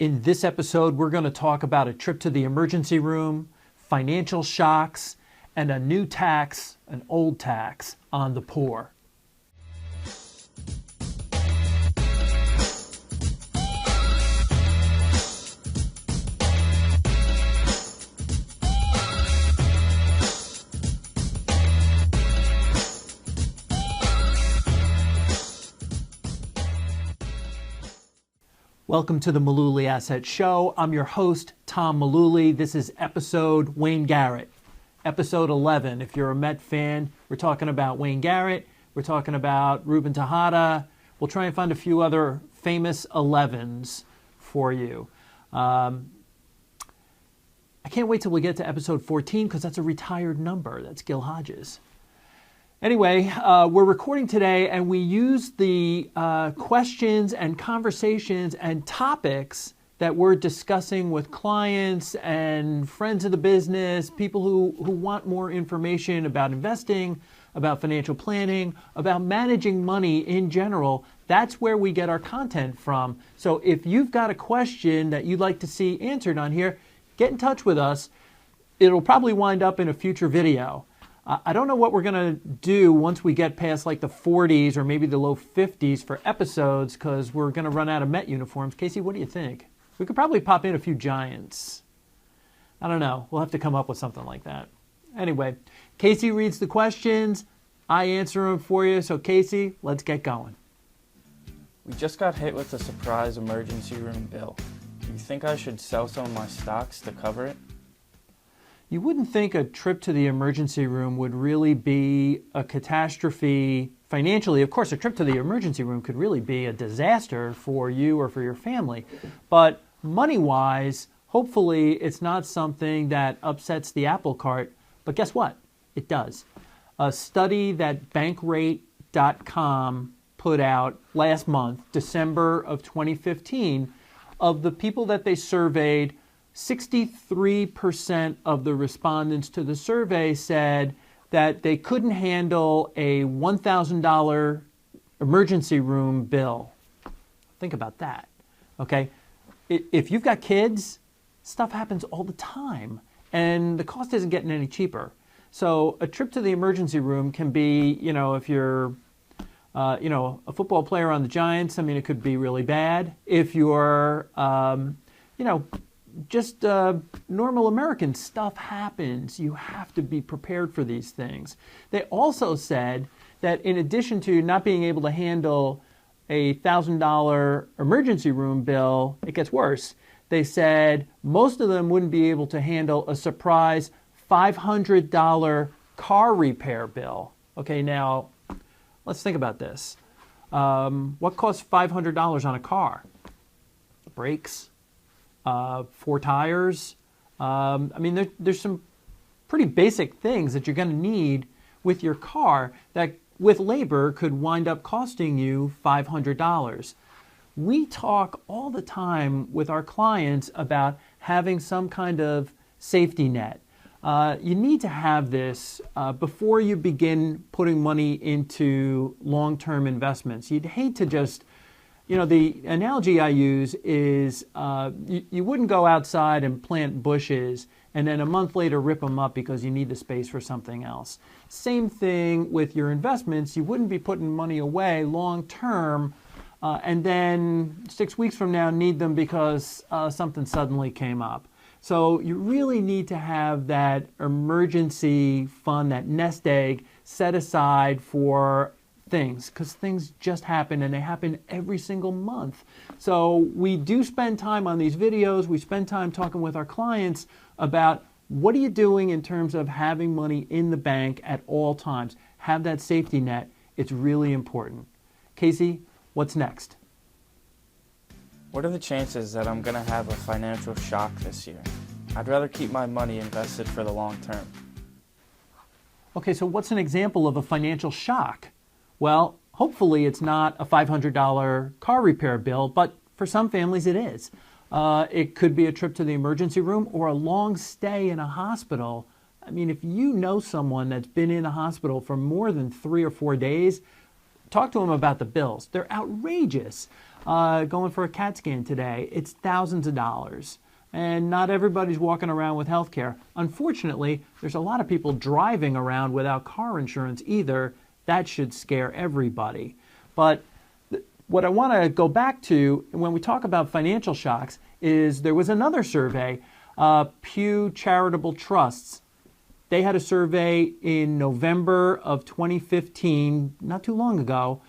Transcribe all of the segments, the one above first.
In this episode, we're going to talk about a trip to the emergency room, financial shocks, and a new tax, an old tax, on the poor. Welcome to the Mullooly Asset Show. I'm your host, Tom Mullooly. This is episode Wayne Garrett, episode 11. If you're a Met fan, we're talking about Wayne Garrett. We're talking about Ruben Tejada. We'll try and find a few other famous 11s for you. I can't wait till we get to episode 14 because that's a retired number. That's Gil Hodges. Anyway, we're recording today, and we use the questions and conversations and topics that we're discussing with clients and friends of the business, people who want more information about investing, about financial planning, about managing money in general. That's where we get our content from. So if you've got a question that you'd like to see answered on here, get in touch with us. It'll probably wind up in a future video. I don't know what we're going to do once we get past like the 40s or maybe the low 50s for episodes because we're going to run out of Met uniforms. Casey, what do you think? We could probably pop in a few Giants. I don't know. We'll have to come up with something like that. Anyway, Casey reads the questions. I answer them for you. So Casey, let's get going. We just got hit with a surprise emergency room bill. Do you think I should sell some of my stocks to cover it? You wouldn't think a trip to the emergency room would really be a catastrophe financially. Of course, a trip to the emergency room could really be a disaster for you or for your family. But money-wise, hopefully it's not something that upsets the apple cart. But guess what? It does. A study that Bankrate.com put out last month, December of 2015, of the people that they surveyed, 63% of the respondents to the survey said that they couldn't handle a $1,000 emergency room bill. Think about that, okay? If you've got kids, stuff happens all the time, and the cost isn't getting any cheaper. So a trip to the emergency room can be, if you're, a football player on the Giants, it could be really bad. If you're, just normal American stuff happens. You have to be prepared for these things. They also said that in addition to not being able to handle a $1,000 emergency room bill, it gets worse. They said most of them wouldn't be able to handle a surprise $500 car repair bill. Okay, now let's think about this. What costs $500 on a car? Brakes? 4 tires. There's some pretty basic things that you're going to need with your car that with labor could wind up costing you $500. We talk all the time with our clients about having some kind of safety net. You need to have this before you begin putting money into long-term investments. You'd hate to just the analogy I use is you wouldn't go outside and plant bushes and then a month later rip them up because you need the space for something else. Same thing with your investments. You wouldn't be putting money away long term and then 6 weeks from now need them because something suddenly came up. So you really need to have that emergency fund, that nest egg set aside for things, because things just happen and they happen every single month. So we do spend time on these videos. We spend time talking with our clients about what are you doing in terms of having money in the bank at all times. Have that safety net. It's really important. Casey, what's next? What are the chances that I'm going to have a financial shock this year? I'd rather keep my money invested for the long term. Okay, so what's an example of a financial shock? Well, hopefully it's not a $500 car repair bill, but for some families it is. It could be a trip to the emergency room or a long stay in a hospital. If you know someone that's been in a hospital for more than 3 or 4 days, talk to them about the bills. They're outrageous. Going for a CAT scan today, it's thousands of dollars. And not everybody's walking around with health care. Unfortunately, there's a lot of people driving around without car insurance either. That should scare everybody. But what I want to go back to when we talk about financial shocks is there was another survey, Pew Charitable Trusts. They had a survey in November of 2015, not too long ago,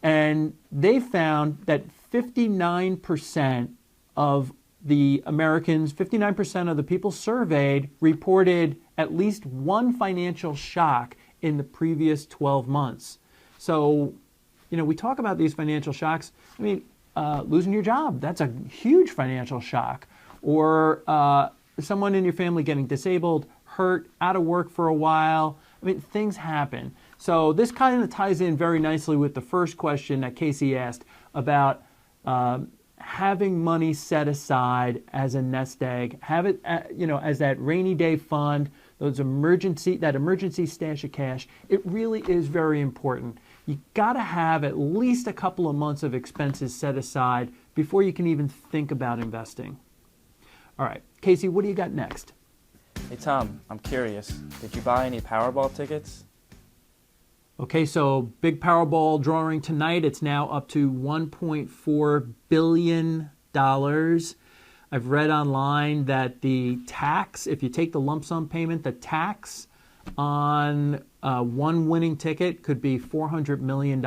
and they found that 59% of the Americans, 59% of the people surveyed reported at least one financial shock in the previous 12 months. So, we talk about these financial shocks. I mean, losing your job, that's a huge financial shock. Or someone in your family getting disabled, hurt, out of work for a while. I mean, things happen. So this kind of ties in very nicely with the first question that Casey asked about having money set aside as a nest egg, have it, as that rainy day fund, that emergency stash of cash. It really is very important. You got to have at least a couple of months of expenses set aside before you can even think about investing. All right, Casey, what do you got next? Hey Tom, I'm curious. Did you buy any Powerball tickets? Okay, so big Powerball drawing tonight. It's now up to $1.4 billion. I've read online that the tax, if you take the lump sum payment, the tax on one winning ticket could be $400 million.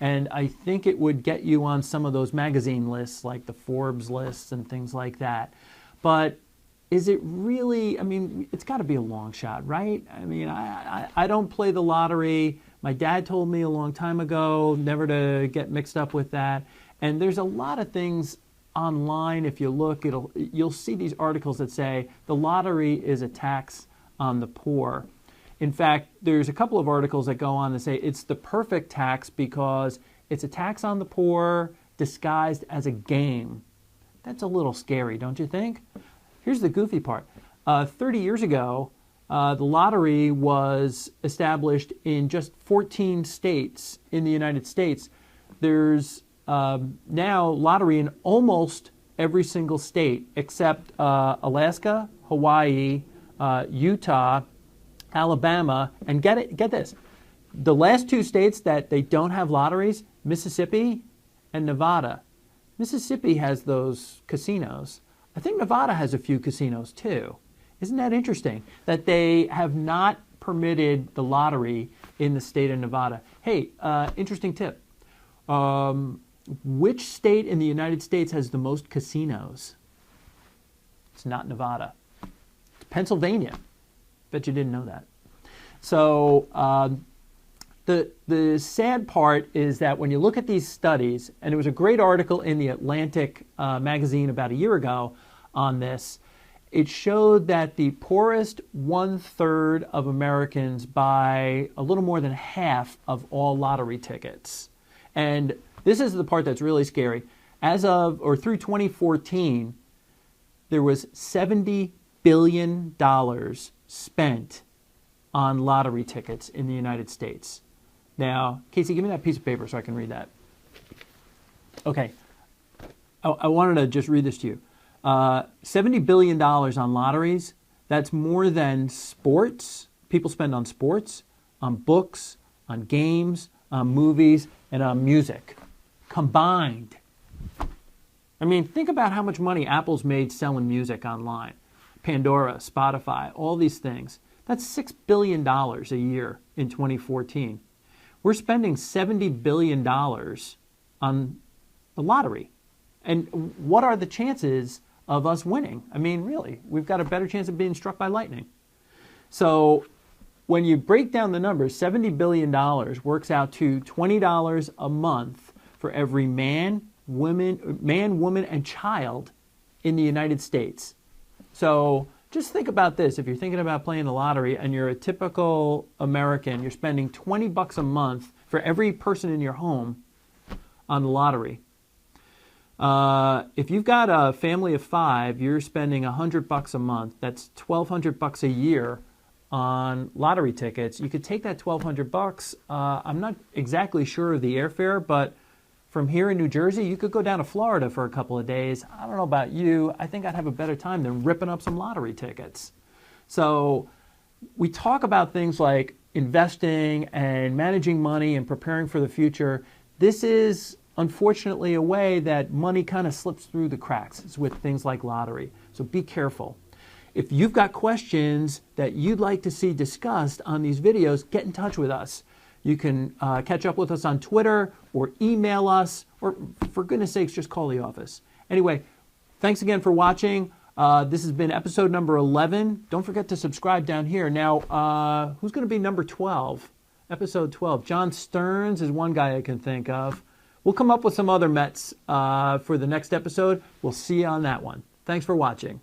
And I think it would get you on some of those magazine lists, like the Forbes lists and things like that. But is it really, it's got to be a long shot, right? I don't play the lottery. My dad told me a long time ago never to get mixed up with that. And there's a lot of things online. If you look, you'll see these articles that say the lottery is a tax on the poor. In fact, there's a couple of articles that go on to say it's the perfect tax because it's a tax on the poor disguised as a game. That's a little scary, don't you think? Here's the goofy part. 30 years ago, the lottery was established in just 14 states in the United States. There's now lottery in almost every single state except Alaska, Hawaii, Utah, Alabama, and get this. The last two states that they don't have lotteries, Mississippi and Nevada. Mississippi has those casinos. I think Nevada has a few casinos too. Isn't that interesting that they have not permitted the lottery in the state of Nevada? Hey, interesting tip. Which state in the United States has the most casinos? It's not Nevada. It's Pennsylvania. Bet you didn't know that. So the sad part is that when you look at these studies, and there was a great article in the Atlantic magazine about a year ago on this, it showed that the poorest 1/3 of Americans buy a little more than half of all lottery tickets. And this is the part that's really scary. As of, or through 2014, there was $70 billion spent on lottery tickets in the United States. Now, Casey, give me that piece of paper so I can read that. Okay. I wanted to just read this to you. $70 billion on lotteries, that's more than sports, people spend on sports, on books, on games, on movies, and on music combined. Think about how much money Apple's made selling music online. Pandora, Spotify, all these things. That's $6 billion a year in 2014. We're spending $70 billion on the lottery. And what are the chances of us winning? Really, we've got a better chance of being struck by lightning. So when you break down the numbers, $70 billion works out to $20 a month for every man, woman, and child in the United States. So just think about this. If you're thinking about playing the lottery and you're a typical American, you're spending $20 a month for every person in your home on the lottery. If you've got a family of 5, you're spending $100 a month. That's $1,200 a year on lottery tickets, you could take that $1,200. I'm not exactly sure of the airfare, but from here in New Jersey, you could go down to Florida for a couple of days. I don't know about you. I think I'd have a better time than ripping up some lottery tickets. So we talk about things like investing and managing money and preparing for the future. This is unfortunately a way that money kind of slips through the cracks. It's with things like lottery. So be careful. If you've got questions that you'd like to see discussed on these videos, get in touch with us. You can catch up with us on Twitter or email us, or for goodness sakes, just call the office. Anyway, thanks again for watching. This has been episode number 11. Don't forget to subscribe down here. Now, who's going to be number 12? Episode 12. John Stearns is one guy I can think of. We'll come up with some other Mets for the next episode. We'll see you on that one. Thanks for watching.